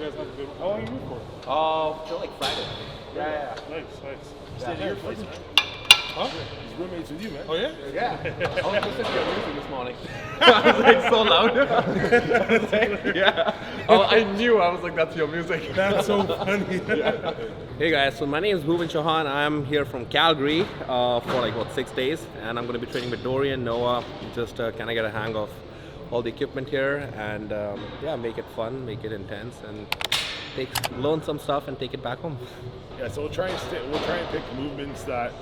guys have a good one. How long are you here for? Till like Friday. Yeah. Nice. Stay to your place, man. Huh? His roommates with you, man. Oh, yeah? Yeah. I was listening to your music this morning. I was like so loud. Yeah. Oh, I knew. I was like, that's your music. That's so funny. Yeah. Hey guys, so my name is BHUWAN CHAUHAN. I'm here from Calgary for like 6 days, and I'm going to be training with Dorian, Noah, just kind of get a hang of all the equipment here, and yeah, make it fun, make it intense, and learn some stuff and take it back home. Yeah, so we'll try and pick movements that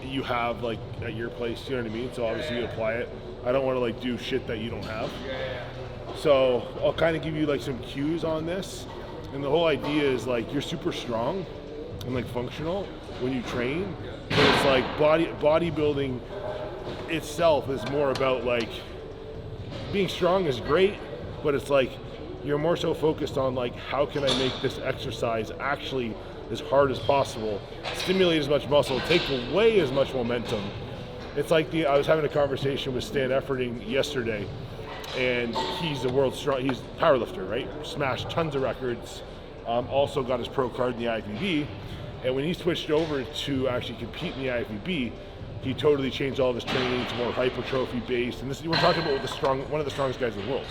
you have like at your place, you know what I mean? So obviously you apply it. I don't want to like do shit that you don't have. So I'll kind of give you like some cues on this. And the whole idea is like you're super strong and like functional when you train, but it's like bodybuilding itself is more about like being strong is great, but it's like you're more so focused on like how can I make this exercise actually as hard as possible, stimulate as much muscle, take away as much momentum. It's like I was having a conversation with Stan Efferding yesterday, and he's he's a powerlifter, right? Smashed tons of records, also got his pro card in the IFBB, and when he switched over to actually compete in the IFBB, he totally changed all of his training to more hypertrophy based, and this we're talking about one of the strongest guys in the world.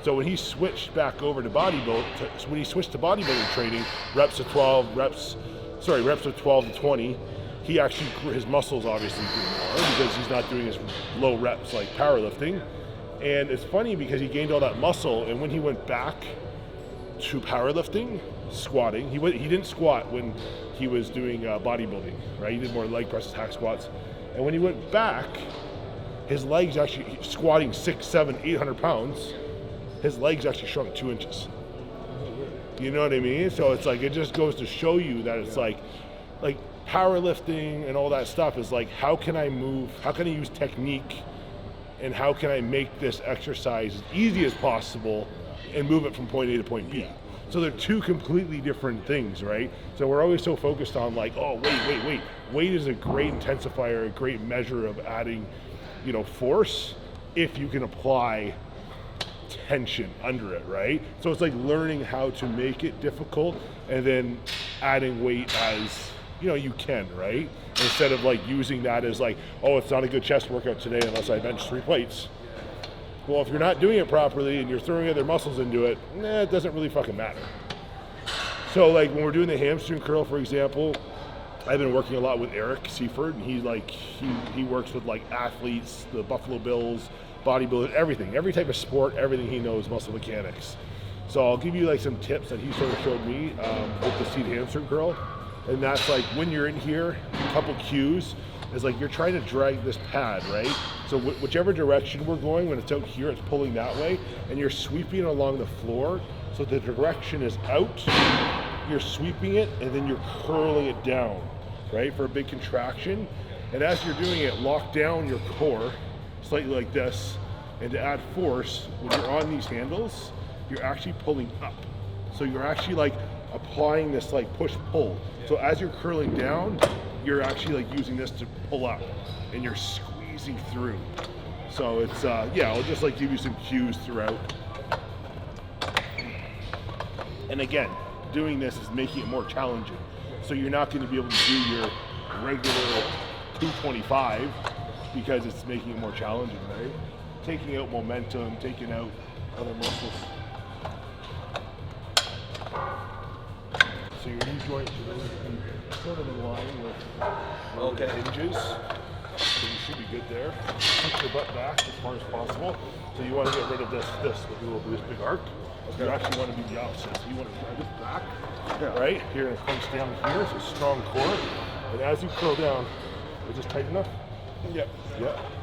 So when he switched back over to bodybuilding training, reps of 12 to 20, he actually his muscles obviously grew more because he's not doing his low reps like powerlifting. And it's funny because he gained all that muscle, and when he went back to powerlifting, squatting, he didn't squat when he was doing bodybuilding, right? He did more leg presses, hack squats. And when he went back, his legs actually squatting 600, 700, 800 pounds. His legs actually shrunk 2 inches. You know what I mean? So it's like, it just goes to show you that it's like powerlifting and all that stuff is like, how can I use technique, and how can I make this exercise as easy as possible and move it from point A to point B? So they're two completely different things, right? So we're always so focused on like, oh, wait. Weight is a great intensifier, a great measure of adding, force if you can apply tension under it, right? So it's like learning how to make it difficult and then adding weight as you can, right? Instead of like using that as like, oh, it's not a good chest workout today unless I bench 3 plates. Well, if you're not doing it properly and you're throwing other muscles into it, it doesn't really fucking matter. So like when we're doing the hamstring curl, for example, I've been working a lot with Eric Seaford, and he works with like athletes, the Buffalo Bills, bodybuilding, everything, every type of sport, everything he knows, muscle mechanics. So I'll give you like some tips that he sort of showed me with the seated hamstring curl. And that's like when you're in here, a couple cues is like you're trying to drag this pad, right? So whichever direction we're going, when it's out here, it's pulling that way, and you're sweeping along the floor. So the direction is out, you're sweeping it, and then you're curling it down, right? For a big contraction. And as you're doing it, lock down your core slightly like this, and to add force, when you're on these handles, you're actually pulling up. So you're actually like applying this like push-pull. So as you're curling down, you're actually like using this to pull up, and you're squeezing through. So it's, I'll just like give you some cues throughout. And again, doing this is making it more challenging. So you're not going to be able to do your regular 225 because it's making it more challenging, right? Taking out momentum, taking out other muscles. So your knee joint should always be sort of in line with the hinges. So you should be good there. Push your butt back as far as possible. So you want to get rid of this big arc. You actually want to be the opposite. So you want to drive it back, right? You're going to crunch down here, so strong core. And as you curl down, is this tight enough? Yeah.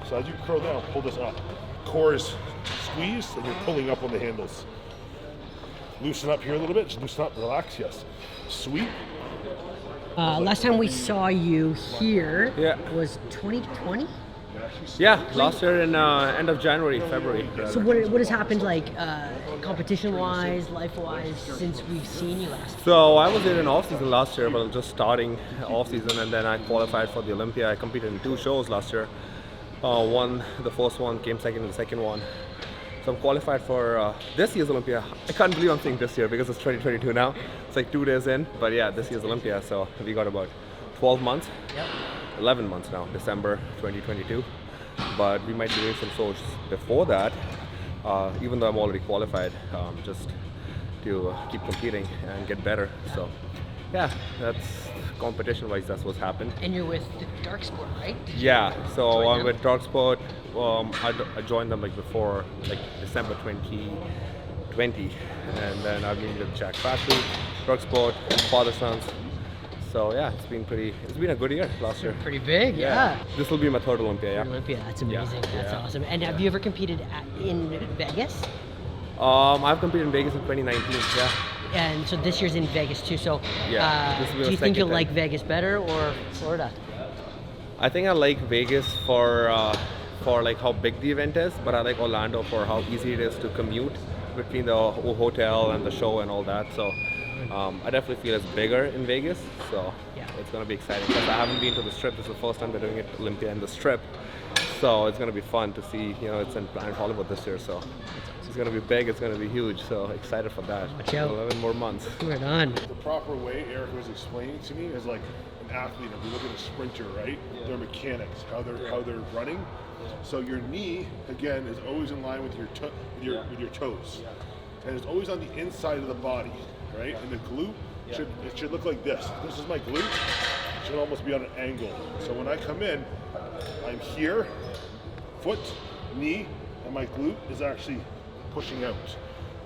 So as you curl down, pull this up. Core is squeezed, and you're pulling up on the handles. Loosen up here a little bit. Just loosen up, relax. Yes. Sweep. Last time we saw you here was 2020? Yeah, last year in end of January, February. So what has happened, like competition-wise, life-wise, since we've seen you last? So I was here in off-season last year, but I was just starting off-season, and then I qualified for the Olympia. I competed in 2 shows last year. Won the first one, came second in the second one. So So I'm qualified for this year's Olympia. I can't believe I'm saying this year because it's 2022 now. It's like 2 days in, but yeah, this year's Olympia. So we got about 12 months, 11 months now, December 2022. But we might be doing some shows before that, even though I'm already qualified, just to keep competing and get better. So yeah, that's competition-wise, that's what's happened. And you're with Dark Sport, right? Yeah, so Join I'm them? with Dark Sport. I joined them like before, like December 2020, and then I've been with Jack Factory, Dark Sport, Father Sons. So yeah, it's been a good year last year. Pretty big, yeah. This will be my third Olympia, yeah. Olympia, that's amazing. Yeah, That's yeah. awesome. And have you ever competed in Vegas? I've competed in Vegas in 2019, yeah. And so this year's in Vegas too. So Yeah, this will be do my you think second you'll time. like Vegas better or Florida? I think I like Vegas for like how big the event is, but I like Orlando for how easy it is to commute between the hotel and the show and all that. So I definitely feel it's bigger in Vegas, so Yeah. it's gonna be exciting. Because I haven't been to the Strip. This is the first time we're doing it Olympia in the Strip, so it's gonna be fun to see. You know, it's in Planet Hollywood this year, so it's gonna be big. It's gonna be huge. So excited for that. Watch out. 11 more months. Right on. The proper way Eric was explaining to me is like an athlete. If you look at a sprinter, right? Their mechanics, how they're running. So your knee again is always in line with your toes, and it's always on the inside of the body, right? And the glute should look like this. This is my glute. It should almost be on an angle. So when I come in, I'm here, foot, knee, and my glute is actually pushing out.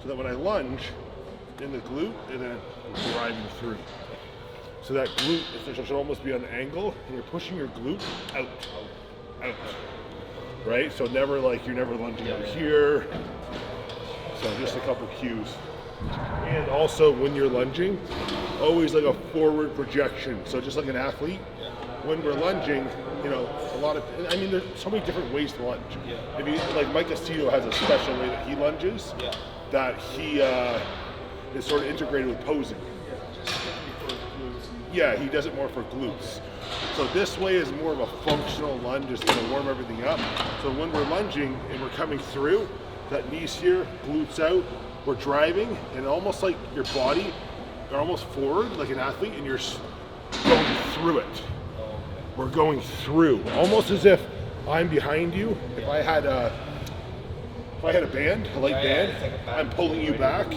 So that when I lunge in the glute, and then I'm driving through. So that glute should almost be on an angle, and you're pushing your glute out. Right? So you're never lunging over here. So just a couple cues. And also when you're lunging, always like a forward projection. So just like an athlete, when we're lunging, you know, there's so many different ways to lunge. If you, like Mike Castillo has a special way that he lunges, that he is sort of integrated with posing. Yeah, he does it more for glutes. So this way is more of a functional lunge, just gonna warm everything up. So when we're lunging and we're coming through, that knees here, glutes out, we're driving, and almost like your body, you're almost forward like an athlete, and you're going through it. We're going through, almost as if I'm behind you. If I had a band, a light band, I'm pulling you back.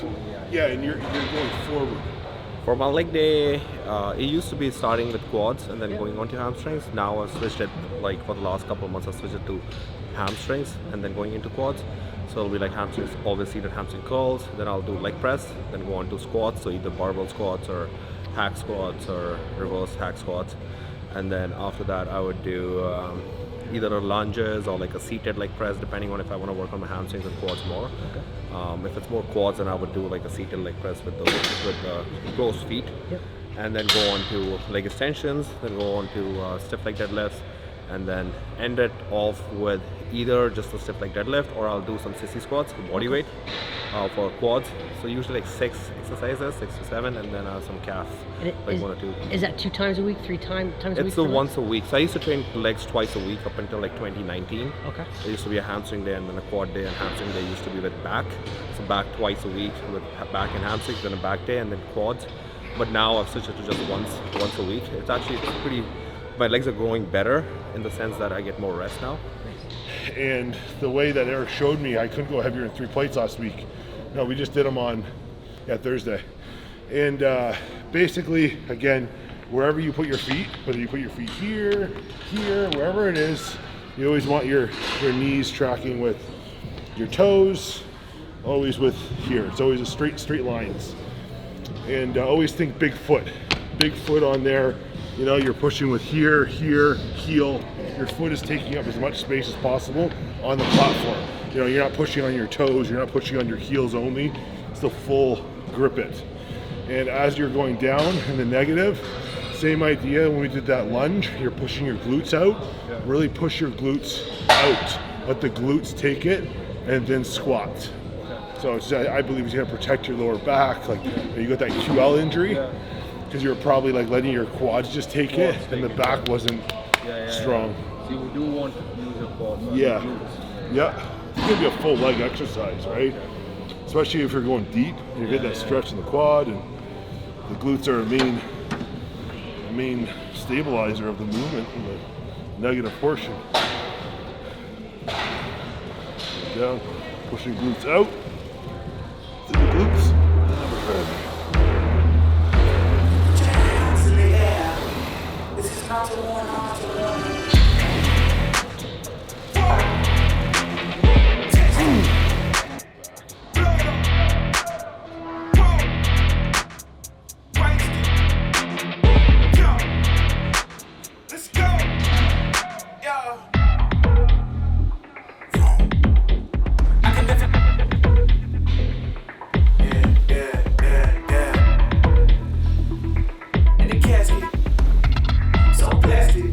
Yeah, and you're going forward. For my leg day, it used to be starting with quads and then going on to hamstrings. Now I've switched it, like for the last couple of months, I've switched it to hamstrings and then going into quads. So it'll be like hamstrings, always seated hamstring curls. Then I'll do leg press, then go on to squats. So either barbell squats or hack squats or reverse hack squats. And then after that, I would do either a lunges or like a seated leg press, depending on if I want to work on my hamstrings and quads more. If it's more quads, then I would do like a seated leg press with the closed feet. And then go on to leg extensions, then go on to stiff leg deadlifts, and then end it off with either just a stiff leg deadlift, or I'll do some sissy squats, body weight for quads. So usually like 6 exercises, 6 to 7, and then some calf, like 1 or 2. Is that 2 times a week, 3 times a week? It's the once a week. So I used to train legs twice a week up until like 2019. Okay. There used to be a hamstring day and then a quad day, and hamstring day used to be with back. So back twice a week with back and hamstrings, then a back day, and then quads. But now I've switched it to just once a week. It's actually pretty, my legs are growing better in the sense that I get more rest now. And the way that Eric showed me, I couldn't go heavier than 3 plates last week. No, we just did them on Thursday. And basically, again, wherever you put your feet, whether you put your feet here, wherever it is, you always want your knees tracking with your toes, always with here. It's always a straight lines. And always think big foot on there. You know, you're pushing with here, heel. Your foot is taking up as much space as possible on the platform. You know, you're not pushing on your toes, you're not pushing on your heels only. It's the full grip it. And as you're going down in the negative, same idea when we did that lunge, you're pushing your glutes out. Really push your glutes out. Let the glutes take it, and then squat. So it's, I believe it's gonna protect your lower back. Like you got that QL injury, because you're probably like letting your quads just take it, and the back wasn't strong. So you do want to use your quads. Yeah. it's gonna be a full leg exercise, right? Especially if you're going deep, you're getting that stretch in the quad, and the glutes are a main stabilizer of the movement in the negative portion. Down, pushing glutes out to the glutes. This is not the one. Let's go. Yeah. I can live it. In the casket. So plastic.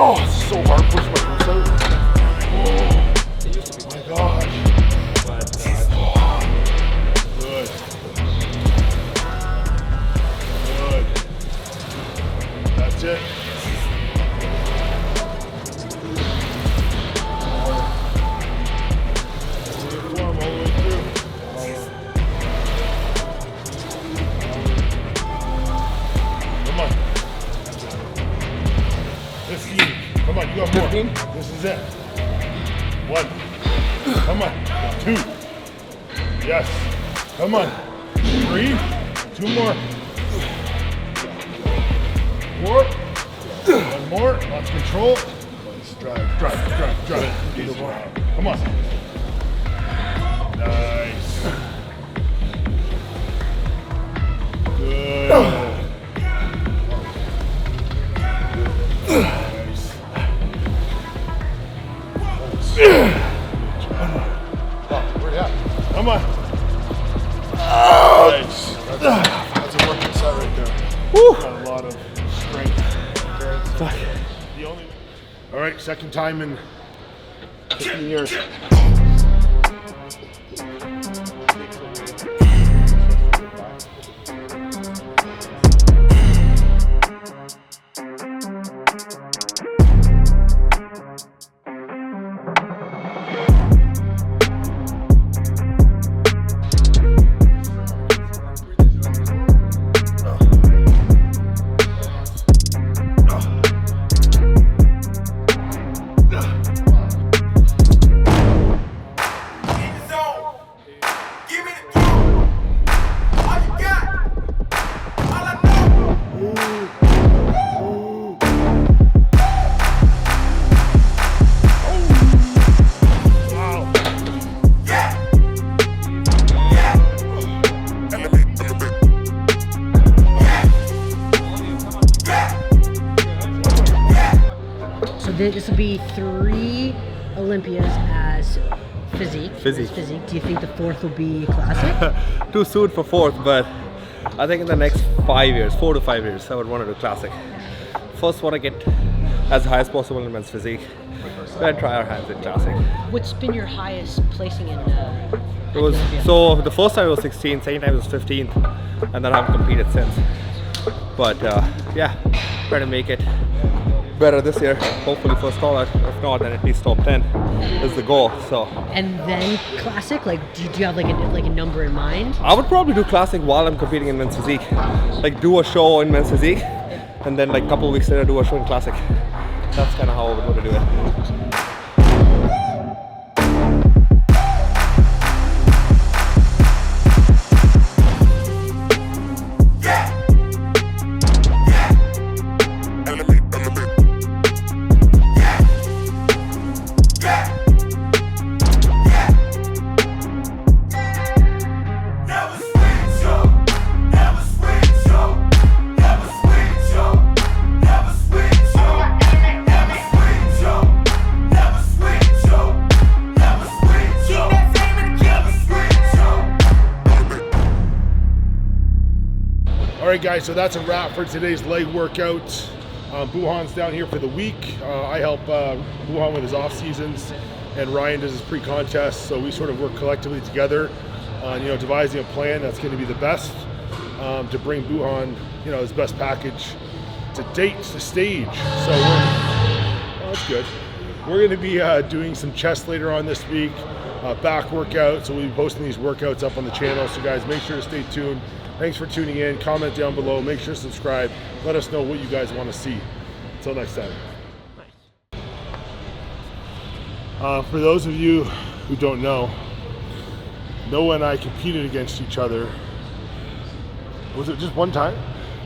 Oh, it's so hard to push my glutes out. Oh my gosh. Good. Good. That's it. Form all the way through. Come on. 15. Come on, you got more. 15? This is it. 1. Come on. 2. Yes. Come on. 3. 2 more. 4. 1 more. Lots of control. Let's drive. Come on. Nice. Good. Nice. Where you at? Come on. Nice. That's a working set right there. Woo. Got a lot of strength. Endurance. The only. All right, second time in 15 years. This will be 3 Olympias as physique. Physique. Do you think the 4th will be classic? Too soon for 4th, but I think in the next 5 years, 4 to 5 years, I would want to do classic. First, want to get as high as possible in men's physique, then try our hands in classic. What's been your highest placing in? It was so the first time it was 16th, second time it was 15th, and then I've competed since. But yeah, try to make it better this year. Hopefully first call out. If not, then at least top 10 is the goal. So. And then classic, like, do you have like a number in mind? I would probably do classic while I'm competing in men's physique. Like do a show in men's physique, and then like a couple of weeks later do a show in classic. That's kind of how I would want to do it. Alright guys, so that's a wrap for today's leg workout. BHUWAN's down here for the week. I help BHUWAN with his off seasons, and Ryan does his pre-contest, so we sort of work collectively together. on, you know, devising a plan that's going to be the best to bring BHUWAN, you know, his best package to date, to stage. So that's good. We're going to be doing some chest later on this week, back workout. So we'll be posting these workouts up on the channel. So guys, make sure to stay tuned. Thanks for tuning in. Comment down below. Make sure to subscribe. Let us know what you guys want to see. Until next time. For those of you who don't know, Noah and I competed against each other. Was it just one time?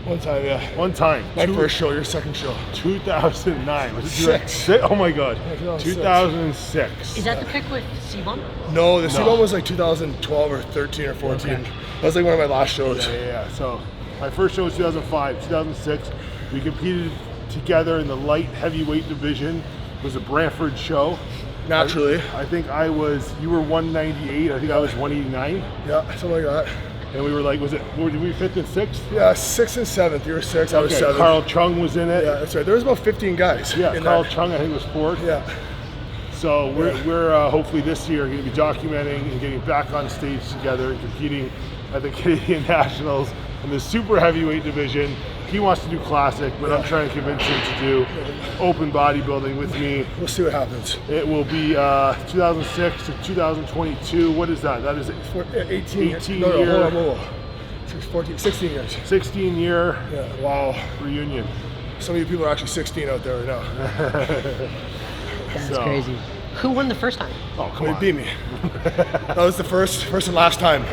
One time, yeah. One time. My first show, your second show. 2009. Was it Six. Oh my God. Yeah, 2006. Is that the pick with C1? No, the C1 was like 2012 or 13 or 14. Okay. That was like one of my last shows. Yeah. So my first show was 2005. 2006, we competed together in the light heavyweight division. It was a Brantford show. Naturally. I think you were 198. I think I was 189. Yeah, something like that. And we were like, did we fifth and sixth? Yeah, 6th and 7th. You were 6th, I was 7th. Carl Chung was in it. Yeah, that's right. There was about 15 guys. Yeah, in Carl that. Chung, I think, was 4th. Yeah. So we're hopefully this year going to be documenting and getting back on stage together and competing at the Canadian Nationals in the super heavyweight division. He wants to do classic, but I'm trying to convince him to do open bodybuilding with me. We'll see what happens. It will be 2006 to 2022. What is that? That is 18 no, year. Hold on. 14, 16 years. 16 year Yeah, wow. reunion. Some of you people are actually 16 out there right now. That's So- crazy. Who won the first time? Oh, come They on. beat me. That was the first and last time.